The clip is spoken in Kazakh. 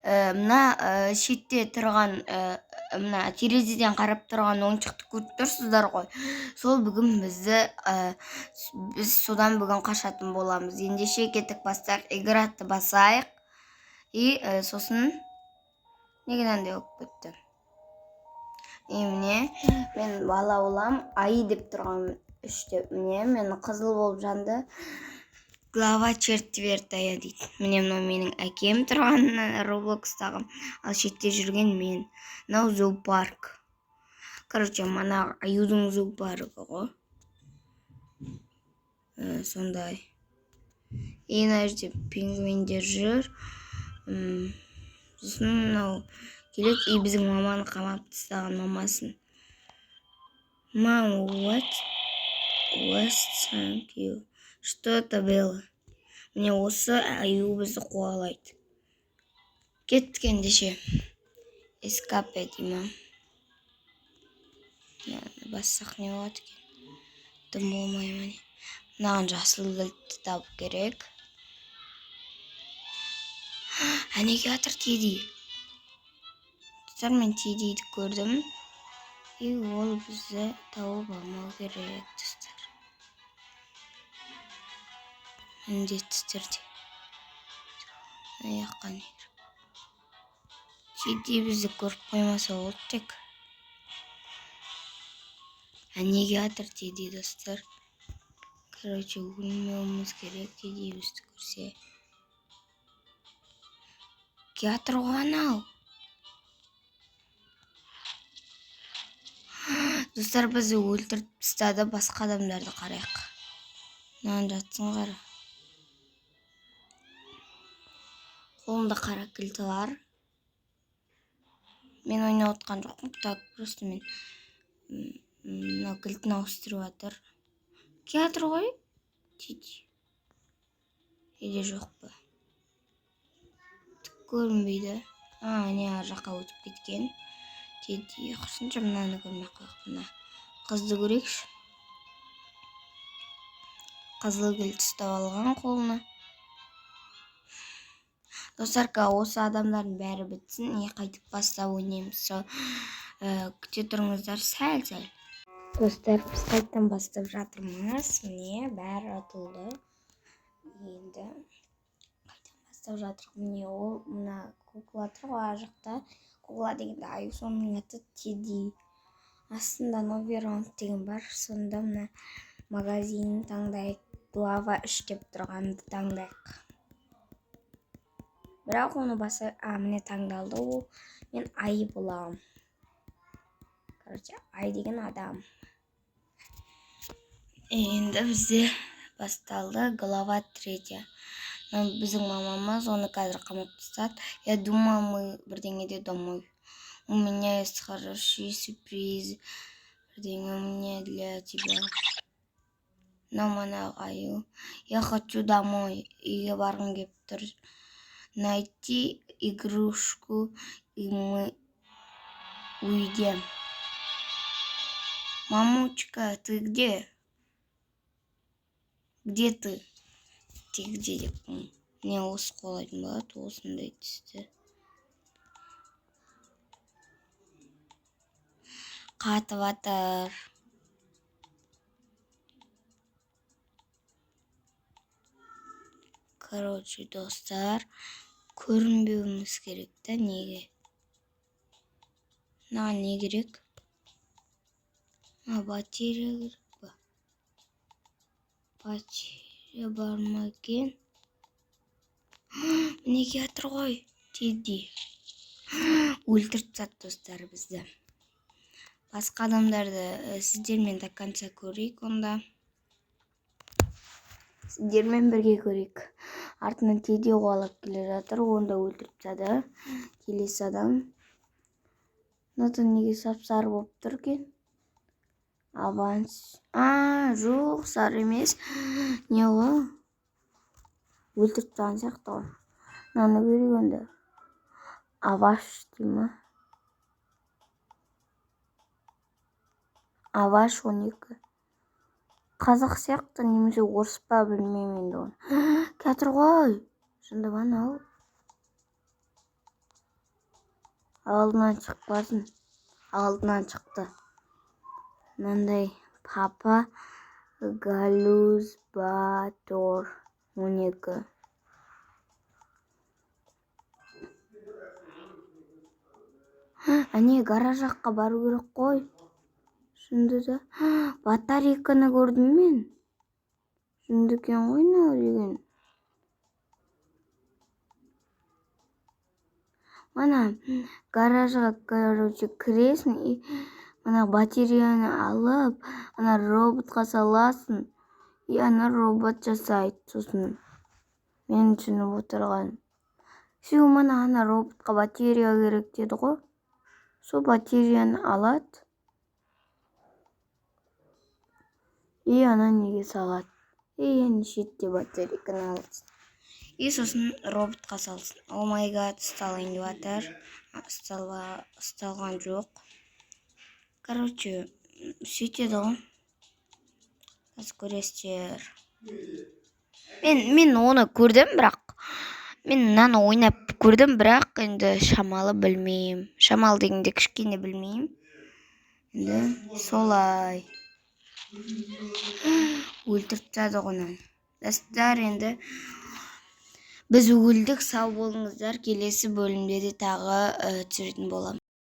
мына шетте тұрған мына терезеден қарап тұрған ойыншықты көріп тұрсыздар ғой. Сол бүгін біз содан бүгін қашатын боламыз. Ендеше кеттік, бастайық, играты басайық. И сосын неге мынандай болып кетті? Міне мен бала болам, ай деп тұрған үште. Міне мен қызыл болып жанды. Глава четвертая дейді. Міне мынау менің әкем тұрған Роблокстағы, ал шетте жүрген мен. Мынау зоопарк. Короче, мана аюдың зоопаркі ғой. Сондай. И мына жерде пингвиндер жүр. Сосын мынау келеді, и біздің маманы қамап тастаған, мамасын. Мам, what? Thank you. Что это было? Міне осы аю бізді қуалайды. Кеттік ендеше. Эскапе деймін. Бассақ не болады екен? Дым болмай ма не? Мынаған жасыл кілтті табу керек. Әнеге атыр Теди. Мен Тедиді көрдім. И ол бізді тауып алмау керек, достар. Міндетті түрде. Аяққа не? Теди бізді көріп қоймаса болды тек. Әнеге атыр Теди, достар. Короче, өлмеуіміз керек, Теди бізді көрсе. Атыр ғой анау. Достар, бізді өлтіріп тастады, басқа адамдарды қарайық. Мынаған жатсын қара. Қолымда қара кілті бар. Мен ойнап отқан жоқпын, так просто мен мына кілтін ауыстырып жатыр. Атыр ғой? Теди. Еде жоқ па? Түк көрінбейді. Не ар жаққа өтіп кеткен. Теди, қырсынша мынаны көрмей қойық. Мына қызды көрейікші. Қызыл кілт ұстап алған қолына. Достар, осы адамдардың бәрі бітсін, қайтып бастап ойнаймыз. Күте тұрыңыздар сәл. Достар, біз қайттан бастап жатырмыз. Міне, бәрі атылды. Енді қайттан бастап жатырмыз. Міне, ол мына кукла тұр ғой жақта. Кукла дегенде аю, соның аты Теди. Астында Новиронг деген бар. Сонда мына магазинін таңдайық. Глава 3 деп тұрғанды таңдайық. Бірақ оны баса, міне таңдалды ол. Мен ай болам. Короче, ай деген адам. Енді бізде басталды глава 3. Біздің мамамыз оны қазір қамап тастады. Я думаю, мы бірдеңеде домой. У меня есть хороший сюрприз. Бірдеңе у меня для тебя. Мана аю. Я хочу домой. Үйге барғым келіп тұр. Найти игрушку, и мы уйдем. Мамочка, ты где? Где ты? Ты где деп? Не осы қолайтын болады, осындай түсті. Қатып атыр. Короче, достар, көрінбеуіміз керек та, неге? Не керек? Батарея керек па? Батарея бар ма екен? Неге атыр ғой? Теди. Өлтіріп тастады, достар, бізді. Басқа адамдарды сіздермен до конца көрейік онда. Сіздермен бірге көрейік. Артынан Теди қуалап келе жатыр, онда өлтіріп тастады. Келесі адам. Нотан неге сап-сары болып тұр екен? Аванс. Жоқ, сары емес. Не ғой? Өлтіріп тастаған сияқты ғой. Мынаны көрейік онда. Аваш деймі? Аваш 12. Қазақ сияқты немесе орыс па білмеймін. білмеймін енді оны. Кәтір ғой. Сонда анау. Алдынан шықпасын. Алдынан шықты. Мынандай Папа Галузбатор 12. Әне гараж жаққа бару керек қой. Шынды да. Батарейканы көрдім мен. Шынды екен ғой мынау деген. Мана гаражға, кіресің и мана батареяны алып, ана роботқа саласың. И ана робот жасайды. Сосын мен түсініп отырғаным. Все, мана ана роботқа батарея керек деді ғой. Сол батареяны алады. И ана неге салады. И шетте батарейканы алады. И сосын роботқа салсын. О май гад, сталайын деп жатыр. Сталған жоқ. Короче, сөйтеді ғой. Қазір көресіздер. Мен оны көрдім, бірақ мен мынаны ойнап көрдім, бірақ енді шамалы білмеймін. Шамалы дегенде кішкене білмеймін. Енді солай. Өлтіріп тастады оны. Достар, енді біз өлдік, сау болыңыздар. Келесі бөлімде де тағы түсіретін боламын.